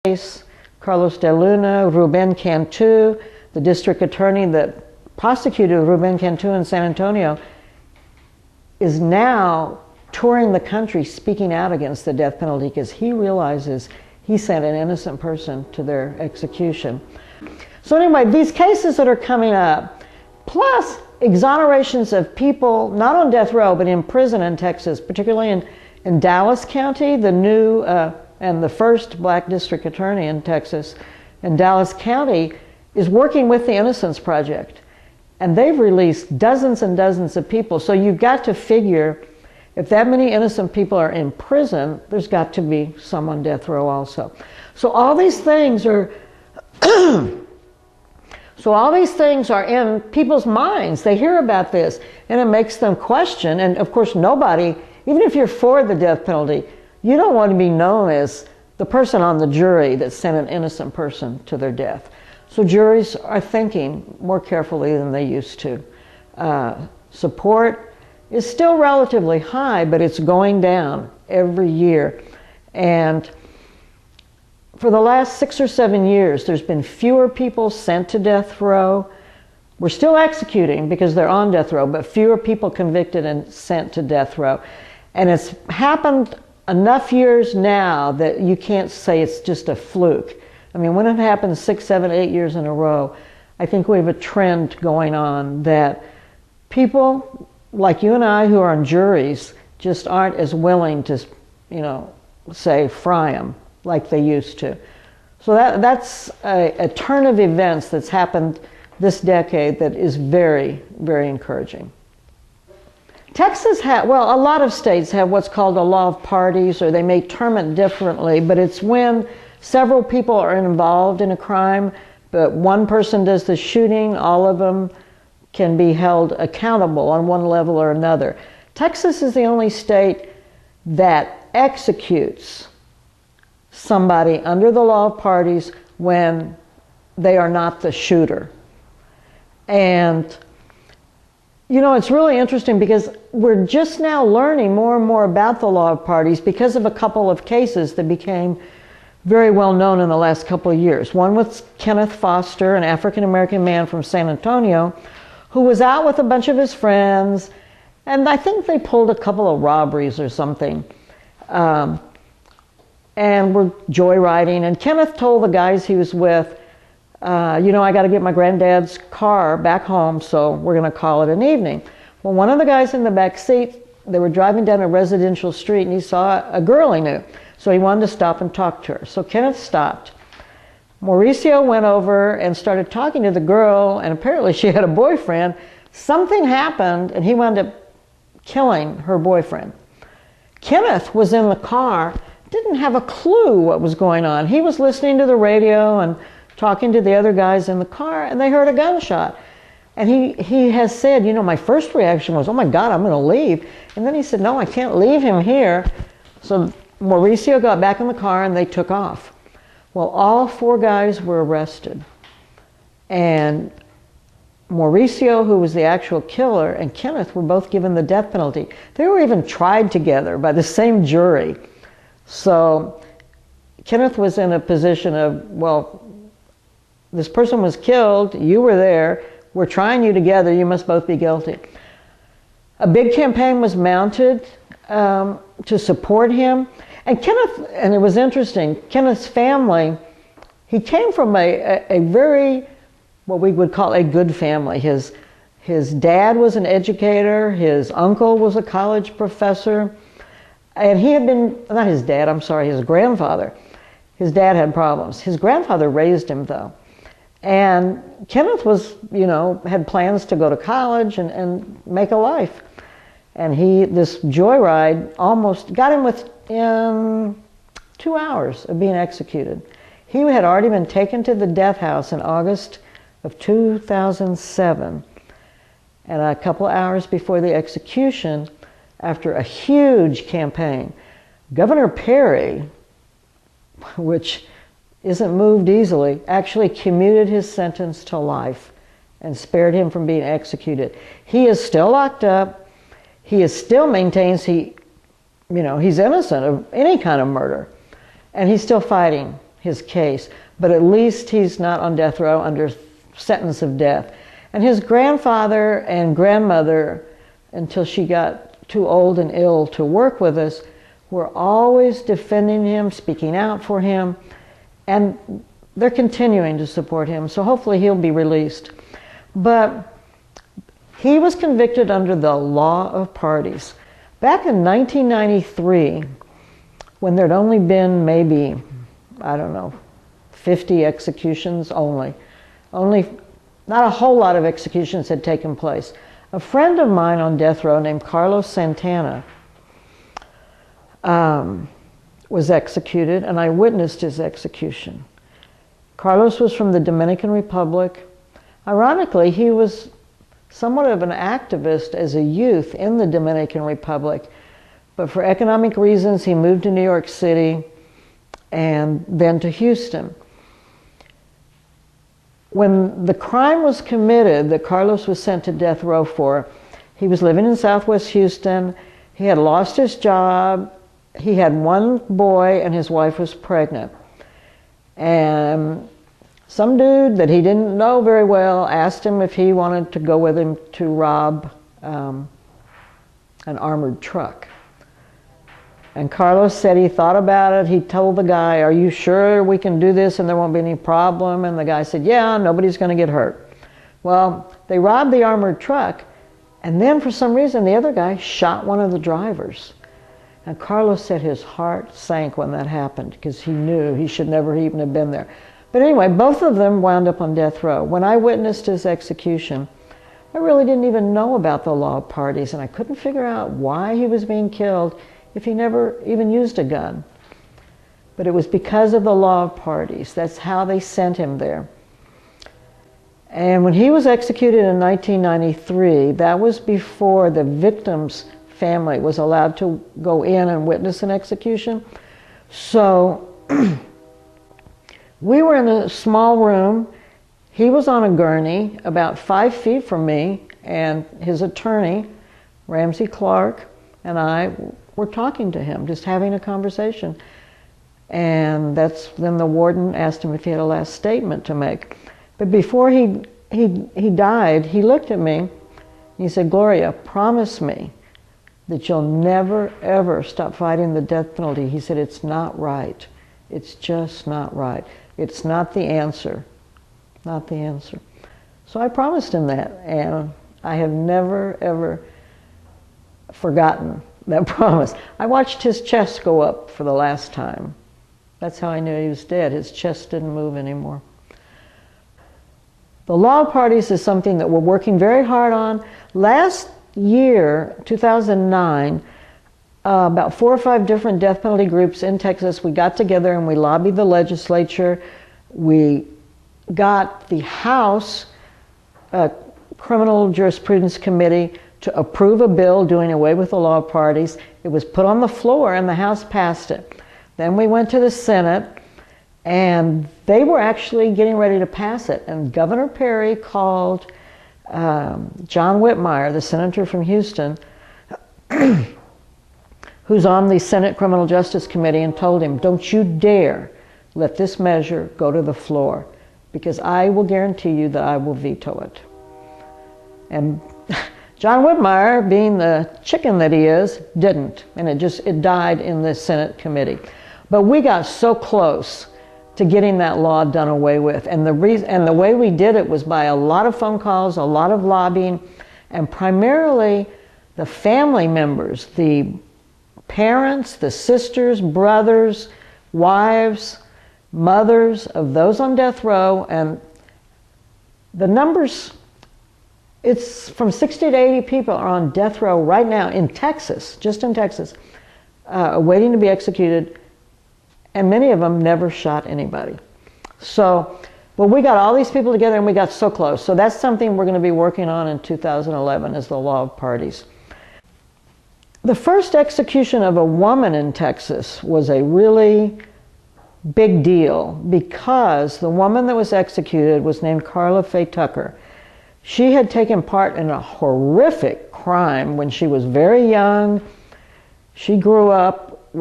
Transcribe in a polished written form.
case, Carlos de Luna, Ruben Cantu, the district attorney that prosecuted Ruben Cantu in San Antonio, is now touring the country speaking out against the death penalty because he realizes he sent an innocent person to their execution. So anyway, these cases that are coming up, plus exonerations of people not on death row but in prison in Texas, particularly in Dallas County, the new and the first black district attorney in Texas, in Dallas County, is working with the Innocence Project. And they've released dozens and dozens of people. So you've got to figure, if that many innocent people are in prison, there's got to be some on death row also. So all these things are in people's minds. They hear about this, and it makes them question. And of course, nobody, even if you're for the death penalty, you don't want to be known as the person on the jury that sent an innocent person to their death. So juries are thinking more carefully than they used to. Support is still relatively high, but it's going down every year. And for the last 6 or 7 years, there's been fewer people sent to death row. We're still executing because they're on death row, but fewer people convicted and sent to death row. And it's happened enough years now that you can't say it's just a fluke. I mean, when it happens 6, 7, 8 years in a row, I think we have a trend going on that people like you and I who are on juries just aren't as willing to, say, fry them like they used to. So that's a turn of events that's happened this decade that is very, very encouraging. Texas a lot of states have what's called a law of parties, or they may term it differently, but it's when several people are involved in a crime, but one person does the shooting, all of them can be held accountable on one level or another. Texas is the only state that executes somebody under the law of parties when they are not the shooter. And it's really interesting because we're just now learning more and more about the law of parties because of a couple of cases that became very well known in the last couple of years. One was Kenneth Foster, an African-American man from San Antonio, who was out with a bunch of his friends, and I think they pulled a couple of robberies or something, and were joyriding. And Kenneth told the guys he was with, I got to get my granddad's car back home, so we're going to call it an evening. Well, one of the guys in the back seat, they were driving down a residential street, and he saw a girl he knew. So he wanted to stop and talk to her. So Kenneth stopped. Mauricio went over and started talking to the girl, and apparently she had a boyfriend. Something happened, and he wound up killing her boyfriend. Kenneth was in the car, didn't have a clue what was going on. He was listening to the radio and talking to the other guys in the car, and they heard a gunshot. And he has said, my first reaction was, oh my God, I'm going to leave. And then he said, no, I can't leave him here. So Mauricio got back in the car and they took off. Well, all 4 guys were arrested. And Mauricio, who was the actual killer, and Kenneth were both given the death penalty. They were even tried together by the same jury. So Kenneth was in a position of, well, this person was killed, you were there, we're trying you together, you must both be guilty. A big campaign was mounted to support him. And Kenneth, and it was interesting, Kenneth's family, he came from a very, what we would call a good family. His dad was an educator, his uncle was a college professor, and he had been, not his dad, I'm sorry, his grandfather. His dad had problems. His grandfather raised him though. And Kenneth was, had plans to go to college and make a life. And this joyride almost got him within 2 hours of being executed. He had already been taken to the death house in August of 2007. And a couple of hours before the execution, after a huge campaign, Governor Perry, which isn't moved easily, actually commuted his sentence to life and spared him from being executed. He is still locked up. He still maintains he's innocent of any kind of murder. And he's still fighting his case, but at least he's not on death row under sentence of death. And his grandfather and grandmother, until she got too old and ill to work with us, were always defending him, speaking out for him, and they're continuing to support him, so hopefully he'll be released. But he was convicted under the law of parties. Back in 1993, when there'd only been maybe, I don't know, 50 executions only, not a whole lot of executions had taken place. A friend of mine on death row named Carlos Santana was executed, and I witnessed his execution. Carlos was from the Dominican Republic. Ironically, he was somewhat of an activist as a youth in the Dominican Republic, but for economic reasons he moved to New York City and then to Houston. When the crime was committed that Carlos was sent to death row for, he was living in Southwest Houston. He had lost his job. He had one boy and his wife was pregnant. And some dude that he didn't know very well asked him if he wanted to go with him to rob an armored truck. And Carlos said he thought about it. He told the guy, "Are you sure we can do this and there won't be any problem?" And the guy said, "Yeah, nobody's going to get hurt." Well, they robbed the armored truck, and then for some reason the other guy shot one of the drivers. And Carlos said his heart sank when that happened because he knew he should never even have been there. But anyway, both of them wound up on death row. When I witnessed his execution, I really didn't even know about the law of parties, and I couldn't figure out why he was being killed if he never even used a gun. But it was because of the law of parties. That's how they sent him there. And when he was executed in 1993, that was before the victim's family was allowed to go in and witness an execution. So we were in a small room. He was on a gurney about 5 feet from me, and his attorney, Ramsey Clark, and I were talking to him, just having a conversation. And then the warden asked him if he had a last statement to make. But before he died, he looked at me and he said, "Gloria, promise me that you'll never, ever stop fighting the death penalty." He said, "It's not right. It's just not right. It's not the answer. Not the answer." So I promised him that, and I have never, ever forgotten that promise. I watched his chest go up for the last time. That's how I knew he was dead. His chest didn't move anymore. The law of parties is something that we're working very hard on. Last year, 2009, about 4 or 5 different death penalty groups in Texas, we got together and we lobbied the legislature. We got the House Criminal Jurisprudence Committee to approve a bill doing away with the law of parties. It was put on the floor and the House passed it. Then we went to the Senate and they were actually getting ready to pass it. And Governor Perry called John Whitmire, the senator from Houston, who's on the Senate Criminal Justice Committee, and told him, "Don't you dare let this measure go to the floor, because I will guarantee you that I will veto it." And John Whitmire, being the chicken that he is, didn't, and it died in the Senate committee. But we got so close to getting that law done away with, and the way we did it was by a lot of phone calls, a lot of lobbying, and primarily the family members, the parents, the sisters, brothers, wives, mothers of those on death row, and the numbers, it's from 60 to 80 people are on death row right now in Texas, just in Texas, waiting to be executed, and many of them never shot anybody. So, well, we got all these people together and we got so close. So that's something we're going to be working on in 2011 is the law of parties. The first execution of a woman in Texas was a really big deal because the woman that was executed was named Carla Faye Tucker. She had taken part in a horrific crime when she was very young. She grew up